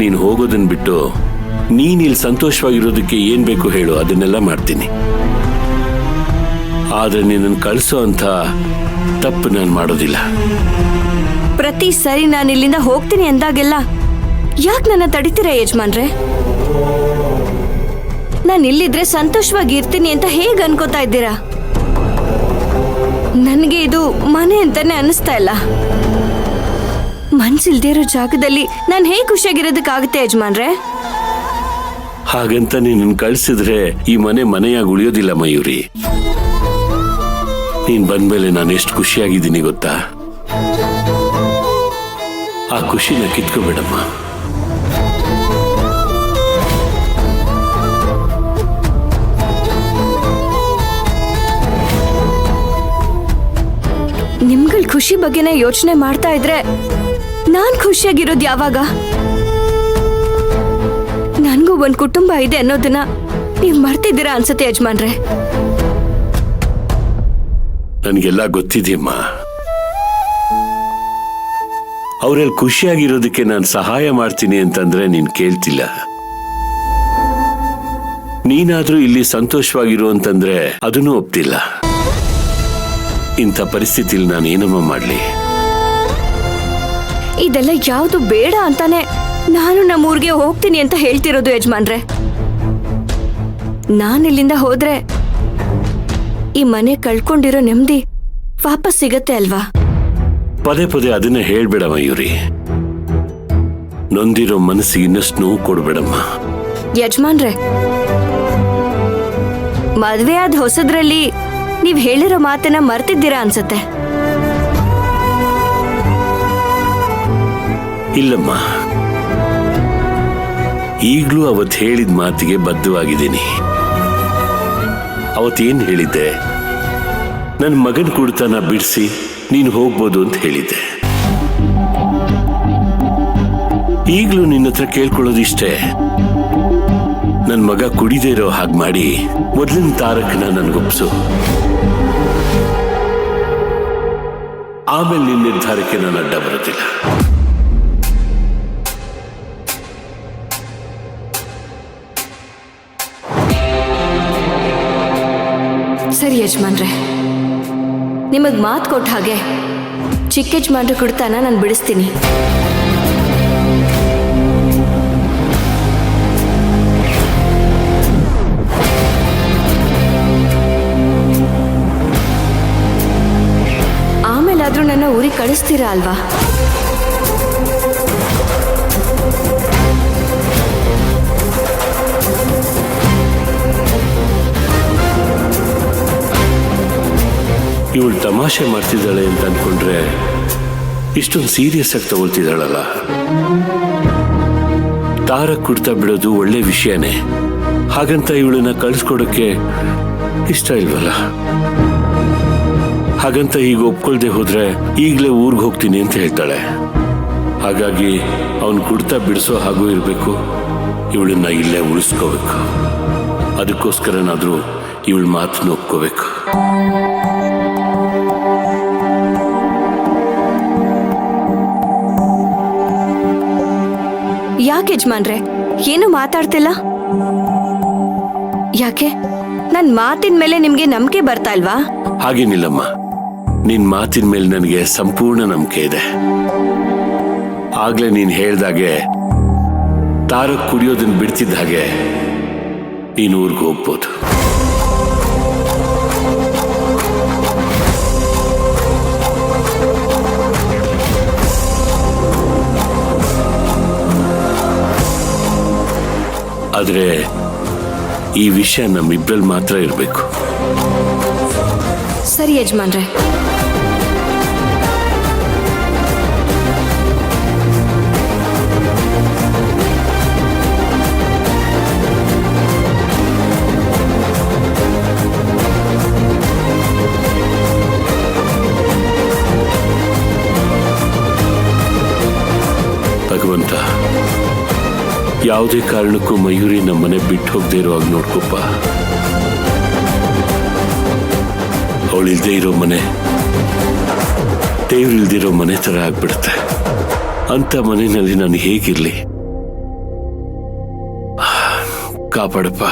ನೀನು ಹೋಗೋದನ್ನ ಬಿಟ್ಟು ನೀನ್ ಇಲ್ಲಿ ಸಂತೋಷವಾಗಿರೋದಕ್ಕೆ ಏನ್ ಬೇಕು ಹೇಳು, ಅದನ್ನೆಲ್ಲ ಮಾಡ್ತೀನಿ. ಆದ್ರೆ ನಿನ್ನನ್ನು ಕಳಿಸೋ ಅಂತ ತಪ್ಪು ನಾನು ಮಾಡೋದಿಲ್ಲ. ಪ್ರತಿ ಸರಿ ನಾನು ಇಲ್ಲಿಂದ ಹೋಗ್ತೀನಿ ಅಂದಾಗೆಲ್ಲ ಯಾಕೆ ನನ್ನ ತಡಿತೀರಾ ಯಜಮಾನ್ರೆ? ನಾನು ಇಲ್ಲಿದ್ರೆ ಸಂತೋಷವಾಗಿ ಇರ್ತೀನಿ ಅಂತ ಹೇಗೆ ಅನ್ಕೋತಾ ಇದ್ದೀರಾ? ನನಗೆ ಇದು ಮನೆ ಅಂತಾನೆ ಅನಿಸ್ತಾ ಇಲ್ಲ. ಮನ್ಸಿಲ್ದೇ ಇರೋ ಜಾಗದಲ್ಲಿ ನಾನು ಹೇಗೆ ಖುಷಿಯಾಗಿರೋದಕ್ಕಾಗುತ್ತೆ ಯಜಮಾನ್ರೆ? ಹಾಗಂತ ನೀನು ಕಳಿಸಿದ್ರೆ ಈ ಮನೆಯಾಗಿ ಉಳಿಯೋದಿಲ್ಲ ಮಯೂರಿ. ನೀನ್ ಬಂದ್ಮೇಲೆ ನಾನು ಎಷ್ಟು ಖುಷಿಯಾಗಿದ್ದೀನಿ ಗೊತ್ತಾ? ಆ ಖುಷಿನ ಕಿತ್ಕೋಬೇಡಮ್ಮ. ನಿಮ್ಗಳ ಖುಷಿ ಬಗ್ಗೆನೇ ಯೋಚನೆ ಮಾಡ್ತಾ ಇದ್ರೆ ನಾನ್ ಖುಷಿಯಾಗಿರೋದು ಯಾವಾಗ? ನನ್ಗೂ ಒಂದ್ ಕುಟುಂಬ ಇದೆ ಅನ್ನೋದನ್ನ ನೀವ್ ಮರ್ತಿದ್ದೀರಾ ಅನ್ಸುತ್ತೆ ಯಜಮಾನ್ರೆ. ನನಗೆಲ್ಲ ಗೊತ್ತಿದೆಯಮ್ಮ. ಅವರಲ್ಲಿ ಖುಷಿಯಾಗಿರೋದಕ್ಕೆ ನಾನು ಸಹಾಯ ಮಾಡ್ತೀನಿ ಅಂತಂದ್ರೆ ನೀನ್ ಕೇಳ್ತಿಲ್ಲ. ನೀನಾದ್ರೂ ಇಲ್ಲಿ ಸಂತೋಷವಾಗಿರು ಅಂತಂದ್ರೆ ಅದನ್ನೂ ಒಪ್ತಿಲ್ಲ. ಇಂಥ ಪರಿಸ್ಥಿತಿಲಿ ನಾನು ಏನಮ್ಮ ಮಾಡ್ಲಿ? ಇದೆಲ್ಲ ಯಾವುದು ಬೇಡ ಅಂತಾನೆ ನಾನು ನಮ್ಮೂರ್ಗೆ ಹೋಗ್ತೀನಿ ಅಂತ ಹೇಳ್ತಿರೋದು ಯಜಮಾನ್ರೆ. ನಾನಿಲ್ಲಿಂದ ಹೋದ್ರೆ ಈ ಮನೆ ಕಳ್ಕೊಂಡಿರೋ ನೆಮ್ಮದಿ ವಾಪಸ್ ಸಿಗತ್ತೆ ಅಲ್ವಾ? ಪದೇ ಪದೇ ಅದನ್ನ ಹೇಳ್ಬೇಡ ಮಯೂರಿ. ನೊಂದಿರೋ ಮನಸ್ಸಿಗೆ ಇನ್ನಷ್ಟು ನೋವು ಕೊಡ್ಬೇಡಮ್ಮ. ಯಜಮಾನ್ರೆ, ಮದ್ವೆ ಆದ ಹೊಸದ್ರಲ್ಲಿ ನೀವ್ ಹೇಳಿರೋ ಮಾತನ್ನ ಮರ್ತಿದ್ದೀರಾ ಅನ್ಸತ್ತೆ. ಇಲ್ಲಮ್ಮ, ಈಗ್ಲೂ ಅವತ್ತು ಹೇಳಿದ ಮಾತಿಗೆ ಬದ್ಧವಾಗಿದ್ದೀನಿ. ಅವತ್ತೇನ್ ಹೇಳಿದ್ದೆ? ನನ್ನ ಮಗನ ಕುಡಿತನ ಬಿಡಿಸಿ ನೀನು ಹೋಗ್ಬೋದು ಅಂತ ಹೇಳಿದ್ದೆ. ಈಗ್ಲೂ ನಿನ್ನ ಹತ್ರ ಕೇಳ್ಕೊಳ್ಳೋದಿಷ್ಟೇ, ನನ್ನ ಮಗ ಕುಡಿದೇ ಇರೋ ಹಾಗೆ ಮಾಡಿ ಮೊದಲಿನ ತಾರಕನ ನನ್ಗೊಪ್ಸು. ಆಮೇಲೆ ನಿನ್ನ ನಿರ್ಧಾರಕ್ಕೆ ನಾನು ಅಡ್ಡ ಬರೋದಿಲ್ಲ. ಸರಿ ಯಜಮಾನ್ರೆ, ನಿಮಗ್ ಮಾತು ಕೊಟ್ಟ ಹಾಗೆ ಚಿಕ್ಕ ಯಜಮಾನ್ರೆ ಕುಡ್ತಾನ ನಾನು ಬಿಡಿಸ್ತೀನಿ. ಆಮೇಲಾದ್ರೂ ನನ್ನ ಊರಿಗೆ ಕಳಿಸ್ತೀರಾ ಅಲ್ವಾ? ಇವಳು ತಮಾಷೆ ಮಾಡ್ತಿದ್ದಾಳೆ ಅಂತ ಅನ್ಕೊಂಡ್ರೆ ಇಷ್ಟೊಂದು ಸೀರಿಯಸ್ ಆಗಿ ತಗೊಳ್ತಿದ್ದಾಳಲ್ಲ. ತಾರಕ್ ಕುಡ್ತಾ ಬಿಡೋದು ಒಳ್ಳೆ ವಿಷಯನೇ. ಹಾಗಂತ ಇವಳನ್ನ ಕಳಿಸ್ಕೊಡಕ್ಕೆ ಇಷ್ಟ ಇಲ್ವಲ್ಲ. ಹಾಗಂತ ಈಗ ಒಪ್ಕೊಳ್ದೆ ಹೋದ್ರೆ ಈಗಲೇ ಊರಿಗೆ ಹೋಗ್ತೀನಿ ಅಂತ ಹೇಳ್ತಾಳೆ. ಹಾಗಾಗಿ ಅವನು ಕುಡ್ತಾ ಬಿಡಿಸೋ ಹಾಗೂ ಇರಬೇಕು, ಇವಳನ್ನ ಇಲ್ಲೇ ಉಳಿಸ್ಕೋಬೇಕು. ಅದಕ್ಕೋಸ್ಕರನಾದ್ರೂ ಇವಳ ಮಾತನ್ನ ಒಪ್ಕೋಬೇಕು. ಯಾಕೆ ಯಜಮಾನ್ರೆ ಏನು ಮಾತಾಡ್ತಿಲ್ಲ? ಯಾಕೆ ನನ್ ಮಾತಿನ ಮೇಲೆ ನಿಮ್ಗೆ ನಂಬಿಕೆ ಬರ್ತಾ ಇಲ್ವಾ? ಹಾಗೇನಿಲ್ಲಮ್ಮ, ನಿನ್ ಮಾತಿನ ಮೇಲೆ ನನಗೆ ಸಂಪೂರ್ಣ ನಂಬಿಕೆ ಇದೆ. ಆಗ್ಲೇ ನೀನ್ ಹೇಳ್ದಾಗೆ ತಾರಕ್ ಕುಡಿಯೋದನ್ನ ಬಿಡ್ತಿದ್ದ ಹಾಗೆ ನೀನು ಊರಿಗೆ ಹೋಗ್ಬೋದು. ಆದ್ರೆ ಈ ವಿಷಯ ನಮ್ಮಿಬ್ಬರಲ್ಲಿ ಮಾತ್ರ ಇರಬೇಕು. ಸರಿ ಯಜಮಾನ್ರೆ. ಭಗವಂತ, ಯಾವುದೇ ಕಾರಣಕ್ಕೂ ಮಯೂರಿ ನಮ್ಮನೆ ಬಿಟ್ಟು ಹೋಗದೆ ಇರುವಾಗ ನೋಡ್ಕೊಪ್ಪ. ಅವಳಿಲ್ದೇ ಇರೋ ಮನೆ ದೇವ್ರಿಲ್ದಿರೋ ಮನೆ ತರ ಆಗ್ಬಿಡುತ್ತೆ. ಅಂತ ಮನೆಯಲ್ಲಿ ನಾನು ಹೇಗಿರ್ಲಿ? ಕಾಪಾಡಪ್ಪ.